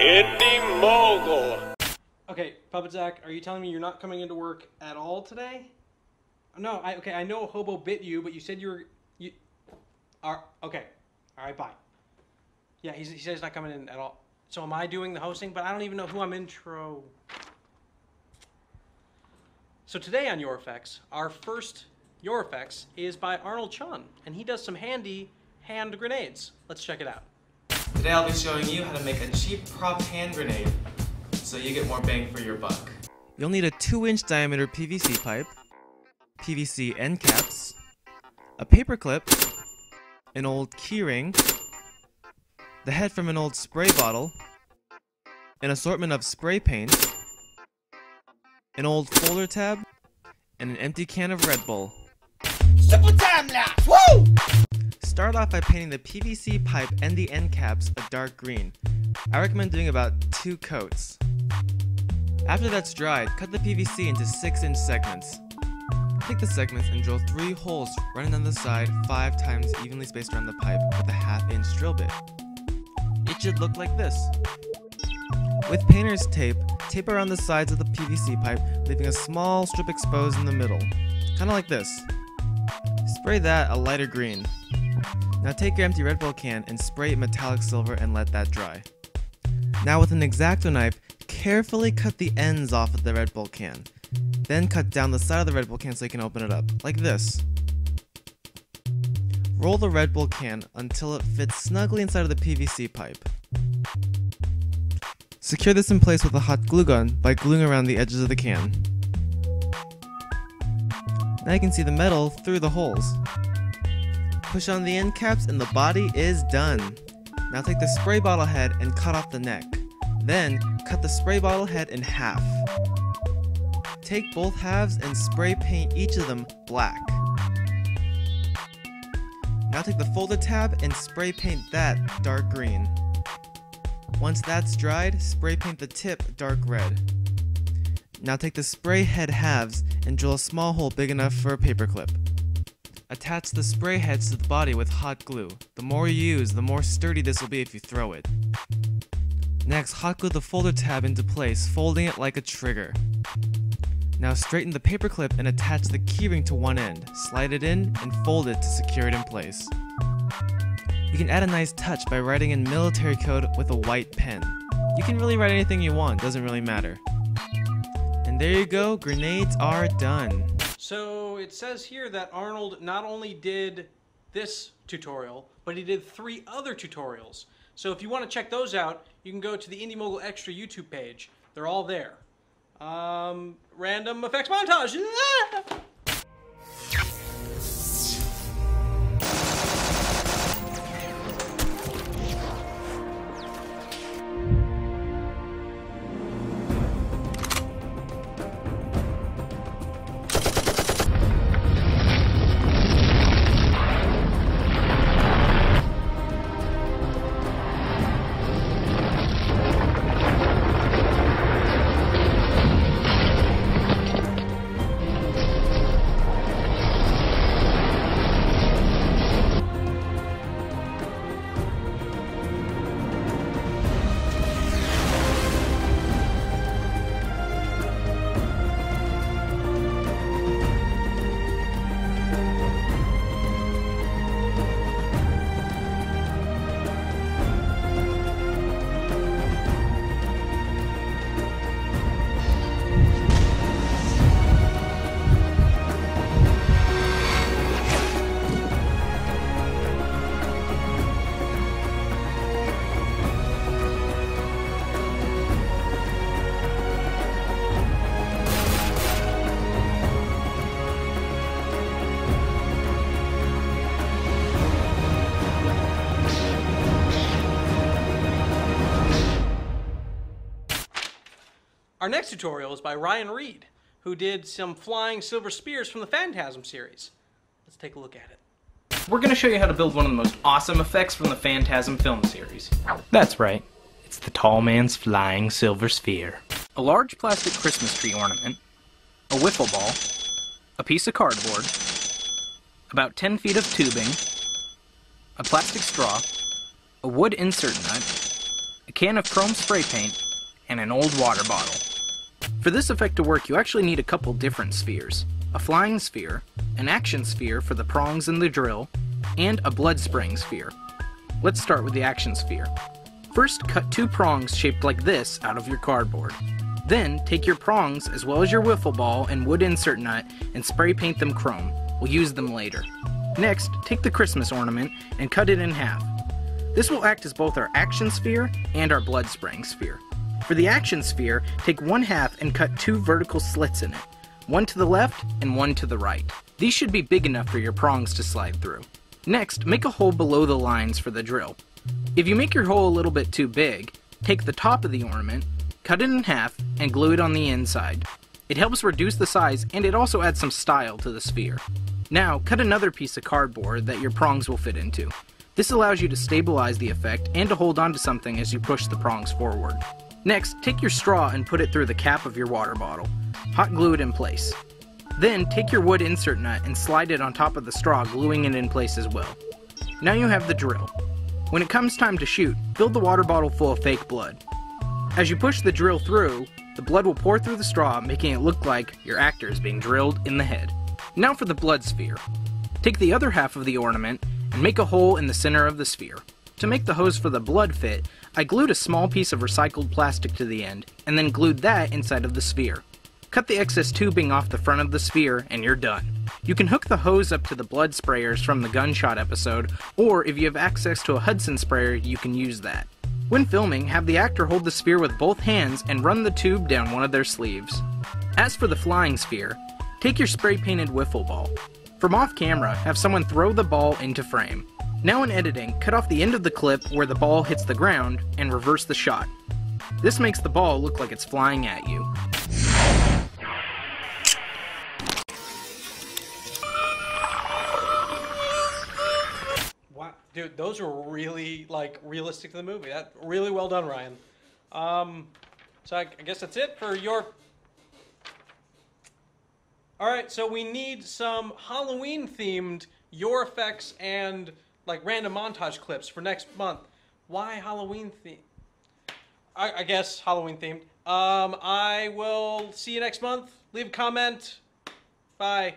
Indy Mogul. Okay, Puppet Zach, are you telling me you're not coming into work at all today? No, I know a hobo bit you, but you said you are okay. All right, bye. Yeah, he says he's not coming in at all. So am I doing the hosting? But I don't even know who I'm intro. So today on Your Effects, our first Your Effects is by Arnold Chun, and he does some handy hand grenades. Let's check it out. Today I'll be showing you how to make a cheap prop hand grenade so you get more bang for your buck. You'll need a 2-inch diameter PVC pipe, PVC end caps, a paper clip, an old keyring, the head from an old spray bottle, an assortment of spray paint, an old folder tab, and an empty can of Red Bull. Simple time lapse! Woo! Start off by painting the PVC pipe and the end caps a dark green. I recommend doing about 2 coats. After that's dried, cut the PVC into 6-inch segments. Take the segments and drill 3 holes running down the side 5 times evenly spaced around the pipe with a 1/2-inch drill bit. It should look like this. With painter's tape, tape around the sides of the PVC pipe, leaving a small strip exposed in the middle. Kinda like this. Spray that a lighter green. Now take your empty Red Bull can and spray it metallic silver and let that dry. Now with an X-Acto knife, carefully cut the ends off of the Red Bull can. Then cut down the side of the Red Bull can so you can open it up, like this. Roll the Red Bull can until it fits snugly inside of the PVC pipe. Secure this in place with a hot glue gun by gluing around the edges of the can. Now you can see the metal through the holes. Push on the end caps and the body is done. Now take the spray bottle head and cut off the neck. Then cut the spray bottle head in half. Take both halves and spray paint each of them black. Now take the folder tab and spray paint that dark green. Once that's dried, spray paint the tip dark red. Now take the spray head halves and drill a small hole big enough for a paper clip. Attach the spray heads to the body with hot glue. The more you use, the more sturdy this will be if you throw it. Next, hot glue the folder tab into place, folding it like a trigger. Now straighten the paper clip and attach the keyring to one end. Slide it in and fold it to secure it in place. You can add a nice touch by writing in military code with a white pen. You can really write anything you want, doesn't really matter. And there you go, grenades are done. So it says here that Arnold not only did this tutorial, but he did 3 other tutorials. So if you want to check those out, you can go to the Indy Mogul Extra YouTube page. They're all there. Random effects montage. Our next tutorial is by Ryan Reed, who did some flying silver spears from the Phantasm series. Let's take a look at it. We're going to show you how to build one of the most awesome effects from the Phantasm film series. That's right, it's the tall man's flying silver sphere. A large plastic Christmas tree ornament, a wiffle ball, a piece of cardboard, about 10 feet of tubing, a plastic straw, a wood insert nut, a can of chrome spray paint, and an old water bottle. For this effect to work, you actually need a couple different spheres. A flying sphere, an action sphere for the prongs and the drill, and a blood spraying sphere. Let's start with the action sphere. First, cut 2 prongs shaped like this out of your cardboard. Then, take your prongs as well as your wiffle ball and wood insert nut and spray paint them chrome. We'll use them later. Next, take the Christmas ornament and cut it in half. This will act as both our action sphere and our blood spraying sphere. For the action sphere, take 1/2 and cut 2 vertical slits in it. One to the left and one to the right. These should be big enough for your prongs to slide through. Next, make a hole below the lines for the drill. If you make your hole a little bit too big, take the top of the ornament, cut it in half, and glue it on the inside. It helps reduce the size and it also adds some style to the sphere. Now, cut another piece of cardboard that your prongs will fit into. This allows you to stabilize the effect and to hold on to something as you push the prongs forward. Next, take your straw and put it through the cap of your water bottle. Hot glue it in place. Then, take your wood insert nut and slide it on top of the straw, gluing it in place as well. Now you have the drill. When it comes time to shoot, fill the water bottle full of fake blood. As you push the drill through, the blood will pour through the straw, making it look like your actor is being drilled in the head. Now for the blood sphere. Take the other half of the ornament and make a hole in the center of the sphere. To make the hose for the blood fit, I glued a small piece of recycled plastic to the end, and then glued that inside of the sphere. Cut the excess tubing off the front of the sphere, and you're done. You can hook the hose up to the blood sprayers from the gunshot episode, or if you have access to a Hudson sprayer, you can use that. When filming, have the actor hold the sphere with both hands and run the tube down one of their sleeves. As for the flying sphere, take your spray-painted wiffle ball. From off camera, have someone throw the ball into frame. Now in editing, cut off the end of the clip where the ball hits the ground and reverse the shot. This makes the ball look like it's flying at you. Wow, dude, those were really realistic to the movie. That really well done, Ryan. So I guess that's it for your. All right, so we need some Halloween-themed your effects and random montage clips for next month. Why Halloween theme? I guess Halloween themed. I will see you next month. Leave a comment. Bye.